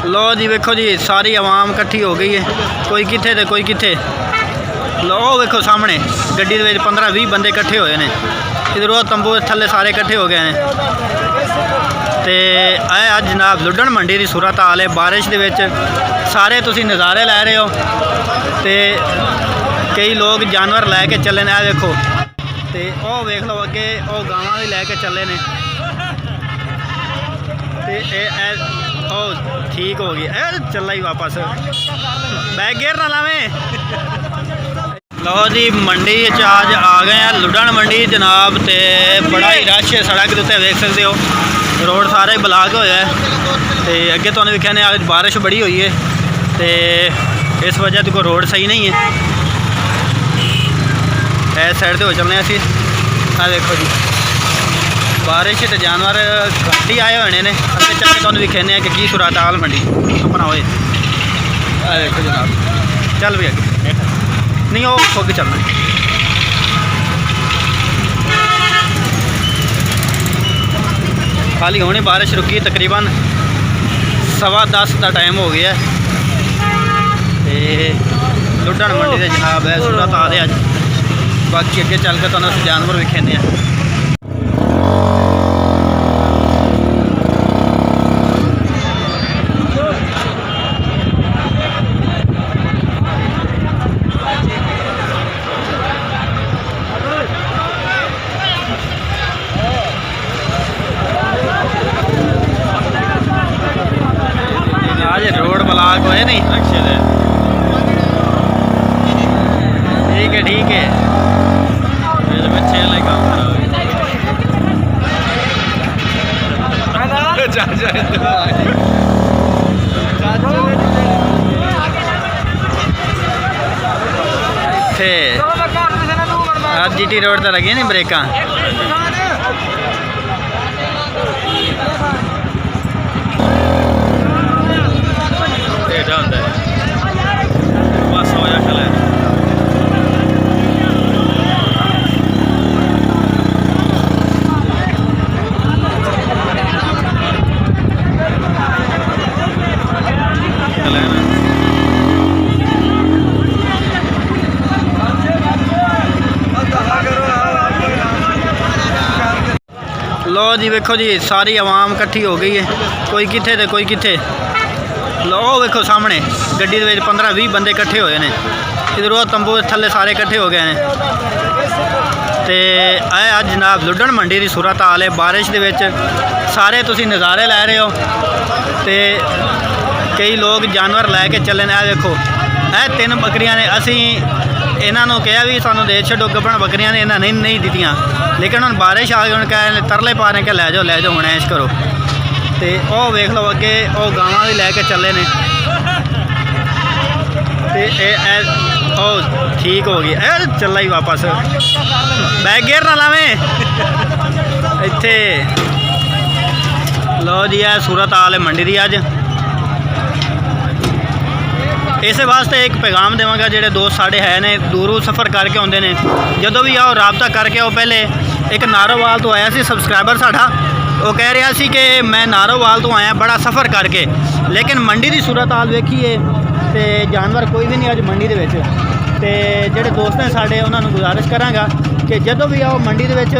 लो जी वेखो जी सारी आवाम इकट्ठी हो गई है, कोई किथे तो कोई किथे। लो वेखो सामने गड्डी दे 15-20 बंदे इकट्ठे होए ने, इधरों तंबू थल्ले सारे इकट्ठे हो गए हैं। तो यह अज जनाब लुडन मंडी की सूरत हाल है। बारिश दे विच सारे तुसी नज़ारे लै रहे हो, तो कई लोग जानवर लैके चले ने। देखो तो वह वेख लो अगे वो गावां भी लैके चले ने। तो ठीक हो गई चला ही वापस बैग गेयर ना लावें। लो जी मंडी आज आ गए हैं लुडन मंडी जनाब। तो बड़ा ही रश है सड़क के उत्ते देख सकते हो, रोड सारे ब्लॉक होया है। तो अगे तुहानूं दिखा ने आज बारिश बड़ी हुई है, तो इस वजह तो कोई रोड सही नहीं है। इस साइड तो हो चलने असी। देखो जी बारिश तो जानवर घट ही आए हुए ने। अगे चल के तुहानूं दिखाने कि की सूरत हाल मंडी अपना होए। देखो जनाब चल भी अगे नहीं वो खोके चलना। खाली होने बारिश रुकी तकरीबन 10:15 का टाइम हो गया। लुडन मंडी से जनाब है सूरत हाल है अज। बाकी अगे चल के तुहानूं जानवर विखाने हैं। आज रोड ब्लॉक हुए नहीं। ठीक है ठीक है GT रोड तो लगी नहीं ब्रेक। बस हो जा चले लो जी वेखो जी सारी आवाम इकट्ठी हो गई है, कोई किथे तो कोई किथे। लो वेखो सामने गड्डी दे 15-20 बंदे इकट्ठे होए ने, इधरों तंबू थल्ले सारे इकट्ठे हो गए हैं। तो यह अज जनाब लुडन मंडी की सूरत हाल है। बारिश दे विच सारे तुसी नज़ारे लै रहे हो, तो कई लोग जानवर लैके चले ने। देखो यह 3 बकरियां ने, असी इन्हों कहा भी सानू दे छड्डो गब्बन बकरियां ने, इन्हें नहीं दित्तियां। लेकिन हम बारिश आ गई हम कह तरले पा रहे कि लै जाओ हुण ऐश करो। तो वह वेख लो अगे वो गावां भी लैके चले ने। तो ठीक हो गई चला ही वापस बैग गेयर ना लावें इत्थे। लो जी है सूरत हाल है मंडी की अज। इस वास्ते एक पैगाम देवांगा जेडे दोस्त साढ़े है ने दूरों सफ़र करके आते हैं, जदों भी आओ राबता करके आओ। पहले एक नारोवाल तो आया सी सबसक्राइबर साढ़ा, वो कह रहा सी कि मैं नारोवाल तो आया बड़ा सफ़र करके, लेकिन मंडी की सूरत हाल वेखीए तो जानवर कोई भी नहीं अज मंडी के विच। तो जेडे दोस्त ने साढ़े उन्होंने गुजारिश करांगा कि जदों भी आओ मंडी के विच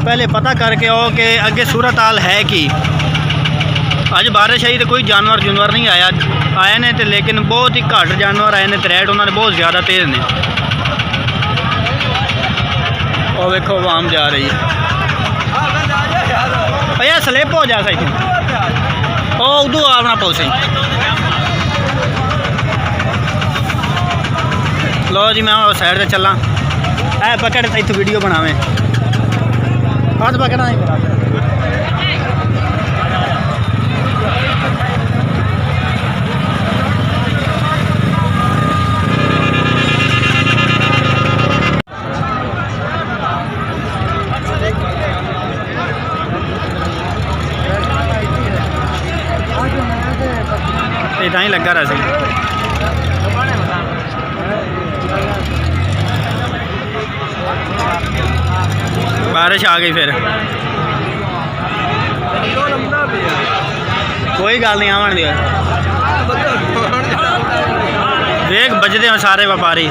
पहले पता करके आओ कि अगे सूरत हाल है कि। अज बारिश आई तो कोई जानवर जुनवर नहीं आया आए ने, तो लेकिन बहुत ही घट जानवर आए ने। तो रेट उन्होंने बहुत ज़्यादा तेज़ ने। और वेखो आवाम जा रही है भैया स्लिप हो जा सही ओ उदू आना पुल से। लो जी मैं साइड से चला है पकड़ इतों वीडियो बनावे हाथ पकड़ना नहीं मेरा। इतना ही लगा रहा सी। बारिश आ गई फिर कोई गल नहीं आवन दिया। ਵੇਖ ਵੱਜਦੇ ਹੋ ਸਾਰੇ ਵਪਾਰੀ।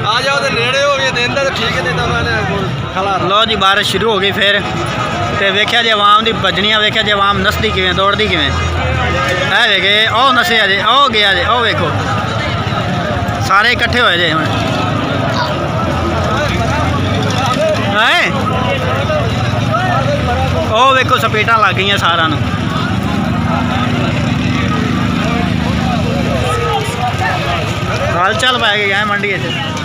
ਆ ਜਾਓ ਤੇ ਨੇੜੇ ਹੋ ਗਏ ਦਿਨ ਦਾ ਤਾਂ ਠੀਕ ਹੈ ਤਾਂ ਮੈਂ ਖਲਾ। ਲੋ ਜੀ ਬਾਰਿਸ਼ ਸ਼ੁਰੂ ਹੋ ਗਈ ਫਿਰ ਤੇ ਵੇਖਿਆ ਜੇ ਆਵਾਮ ਦੀ ਭੱਜਣੀਆਂ, ਵੇਖਿਆ ਜੇ ਆਵਾਮ ਨਸਦੀ ਕਿਵੇਂ, ਦੌੜਦੀ ਕਿਵੇਂ। ਇਹ ਵੇਖੇ ਉਹ ਨਸਿਆ ਜੇ, ਉਹ ਗਿਆ ਜੇ, ਉਹ ਵੇਖੋ ਸਾਰੇ ਇਕੱਠੇ ਹੋਏ ਜੇ ਹੁਣ। ਹੈ ਉਹ ਵੇਖੋ ਸਪੀਟਾਂ ਲੱਗ ਗਈਆਂ ਸਾਰਿਆਂ ਨੂੰ। ਹਲਚਲ ਪੈ ਗਈ ਹੈ ਮੰਡੀ 'ਚ।